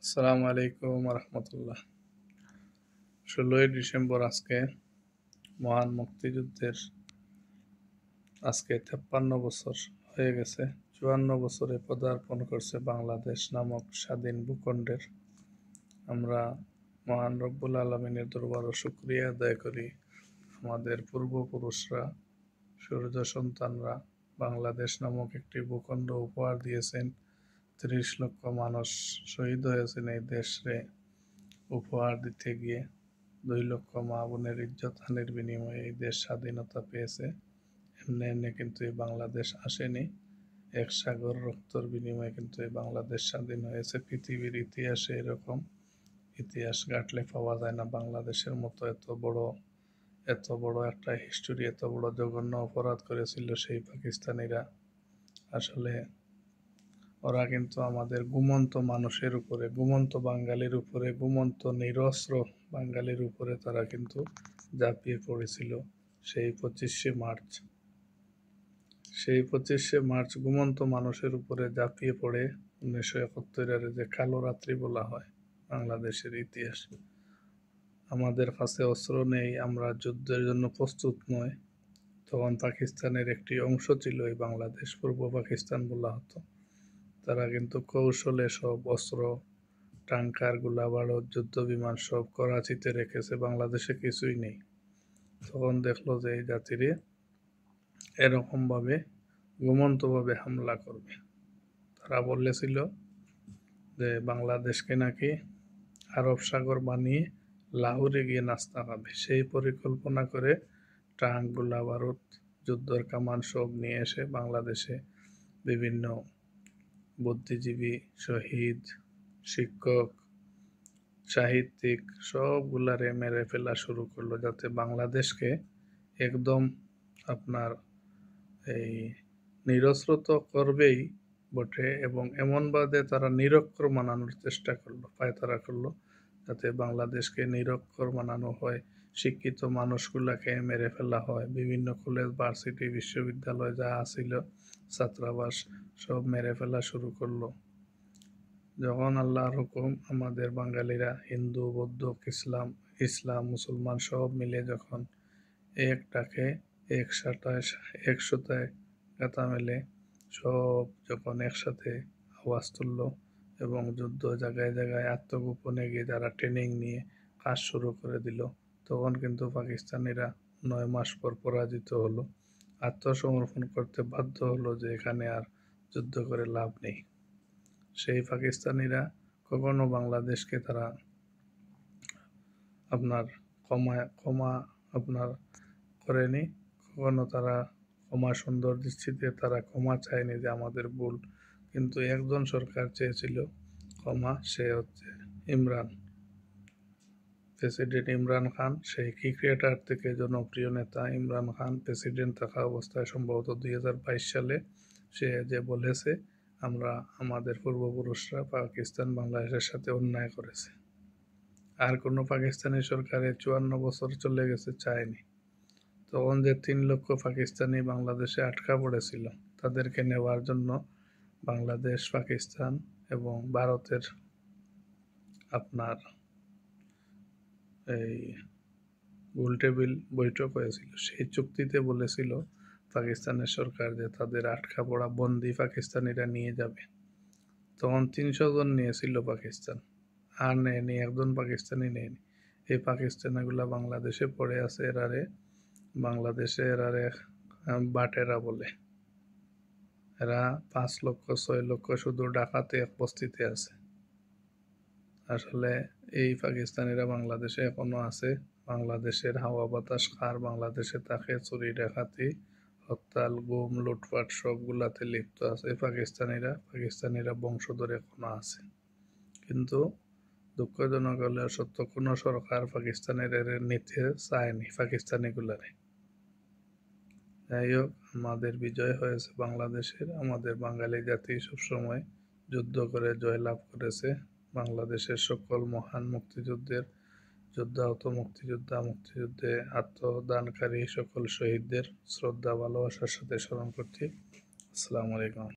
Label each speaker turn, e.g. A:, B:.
A: আসসালামু আলাইকুম রহমতুল্লাহ। 16ই ডিসেম্বর আজকে মহান মুক্তিযুদ্ধের আজকে 53 বছর হয়ে গেছে। 54 বছরে পদার্পণ করছে বাংলাদেশ নামক স্বাধীন ভূখণ্ডের। আমরা মহান রব্বুল আলমিনের দরবারে শুকরিয়া আদায় করি। আমাদের পূর্বপুরুষরা, সূর্য সন্তানরা বাংলাদেশ নামক একটি ভূখণ্ড উপহার দিয়েছেন। 30 লক্ষ মানুষ শহীদ হয়েছেন এই দেশে উপহার দিতে গিয়ে। 2 লক্ষ মা বোনের ইজ্জত হানির বিনিময়ে এই দেশ স্বাধীনতা পেয়েছে। এমনি এমনি কিন্তু এই বাংলাদেশ আসেনি। 1 সাগর রক্তর বিনিময়ে কিন্তু এই বাংলাদেশ স্বাধীন হয়েছে। পৃথিবীর ইতিহাসে এরকম ইতিহাস ঘাটলে পাওয়া যায় না বাংলাদেশের মতো এত বড় একটা হিস্টোরি, এত বড় জঘন্য অপরাধ করেছিল সেই পাকিস্তানিরা। আসলে ওরা কিন্তু আমাদের ঘুমন্ত মানুষের উপরে, ঘুমন্ত বাঙালির উপরে, ঘুমন্ত নিরস্ত্র বাঙালির উপরে তারা কিন্তু ঝাঁপিয়ে পড়েছিল সেই 25শে মার্চ ঘুমন্ত মানুষের উপরে ঝাঁপিয়ে পড়ে 1971 যে কালো রাত্রি বলা হয় বাংলাদেশের ইতিহাস। আমাদের কাছে অস্ত্র নেই, আমরা যুদ্ধের জন্য প্রস্তুত নয়। তখন পাকিস্তানের একটি অংশ ছিল এই বাংলাদেশ, পূর্ব পাকিস্তান বলা হতো। তারা কিন্তু কৌশলে সব অস্ত্র, ট্যাঙ্কার, গোলাবারুদ, যুদ্ধ বিমান সব করাচিতে রেখেছে, বাংলাদেশে কিছুই নেই। তখন দেখলো যে এই জাতিরে এরকমভাবে ঘুমন্তভাবে হামলা করবে। তারা বলেছিল যে বাংলাদেশকে নাকি আরব সাগর বানিয়ে লাহোরে গিয়ে নাস্তা খাবে। সেই পরিকল্পনা করে ট্যাঙ্ক, গোলাবারুদ, যুদ্ধর কামান সব নিয়ে এসে বাংলাদেশে বিভিন্ন বুদ্ধিজীবী, শহীদ, শিক্ষক, সাহিত্যিক সবগুলারে মেরে ফেলা শুরু করলো, যাতে বাংলাদেশকে একদম আপনার এই নিরস্ত্র তো করবেই বটে, এবং এমনভাবে তারা নিরক্ষর বানানোর চেষ্টা করলো, পায়তারা করলো, যাতে বাংলাদেশকে নিরক্ষর বানানো হয়। শিক্ষিত মানুষগুলাকে মেরে ফেলা হয়। বিভিন্ন কলেজ, ভার্সিটি, বিশ্ববিদ্যালয় যা আছিল, ছাত্রাবাস সব মেরে ফেলা শুরু করলো। যখন আল্লাহর হুকুম আমাদের বাঙালিরা হিন্দু, বৌদ্ধ, ইসলাম, মুসলমান সব মিলে যখন একটাকে একসাথে গাথা মেলে সব যখন একসাথে আওয়াজ তুললো এবং যুদ্ধ জায়গায় জায়গায় আত্মগোপনে গিয়ে যারা ট্রেনিং নিয়ে কাজ শুরু করে দিল, তখন কিন্তু পাকিস্তানিরা 9 মাস পর পরাজিত হলো, আত্মসমর্পণ করতে বাধ্য হলো যে এখানে আর যুদ্ধ করে লাভ নেই। সেই পাকিস্তানিরা কখনো বাংলাদেশকে তারা আপনার ক্ষমা করেনি। কখনো তারা ক্ষমা সুন্দর দৃষ্টিতে তারা ক্ষমা চায়নি যে আমাদের ভুল। কিন্তু একজন সরকার চেয়েছিল ক্ষমা, সে হচ্ছে প্রেসিডেন্ট ইমরান খান। সেই ক্রিকেটার থেকে জনপ্রিয় নেতা ইমরান খান প্রেসিডেন্ট থাকা অবস্থায় সম্ভবত 2022 সালে সে যে বলেছে আমাদের পূর্বপুরুষরা পাকিস্তান বাংলাদেশের সাথে অন্যায় করেছে। আর কোনো পাকিস্তানি সরকারের 54 বছর চলে গেছে চায়নি। তখন যে 3 লক্ষ পাকিস্তানি বাংলাদেশে আটকা পড়েছিল, তাদেরকে নেওয়ার জন্য বাংলাদেশ, পাকিস্তান এবং ভারতের আপনার এই গোলটেবিল বৈঠক হয়েছিল। সেই চুক্তিতে বলেছিল পাকিস্তানের সরকার যে তাদের আটকা পড়া বন্দি পাকিস্তানিরা নিয়ে যাবে। তখন 300 জন নিয়েছিল পাকিস্তান, আর নেয়নি, একজন পাকিস্তানি নেয়নি। এই পাকিস্তানিগুলা বাংলাদেশে পড়ে আছে। বাংলাদেশে এরারে বাটেরা বলে। এরা 5 লক্ষ 6 লক্ষ শুধু ঢাকাতে এক বস্তিতে আছে। আসলে এই পাকিস্তানিরা বাংলাদেশে এখনো আছে। বাংলাদেশের হাওয়া বাতাস খার, বাংলাদেশে তাকে চুরি ডাকাতি, হরতাল, গুম, লুটপাট সবগুলাতে লিপ্ত আছে পাকিস্তানিরা বংশধর এখনো আছে। কিন্তু দুঃখজনক হলেও সত্য, কোনো সরকার পাকিস্তানের নিতে চায়নি পাকিস্তানিগুলারে। যাই হোক, আমাদের বিজয় হয়েছে বাংলাদেশের। আমাদের বাঙালি জাতি সবসময় যুদ্ধ করে জয়লাভ করেছে। বাংলাদেশের সকল মহান মুক্তিযুদ্ধের যোদ্ধা, মুক্তিযুদ্ধে আত্মদানকারী সকল শহীদদের শ্রদ্ধা ভালোবাসার সাথে স্মরণ করছি। আসসালামু আলাইকুম।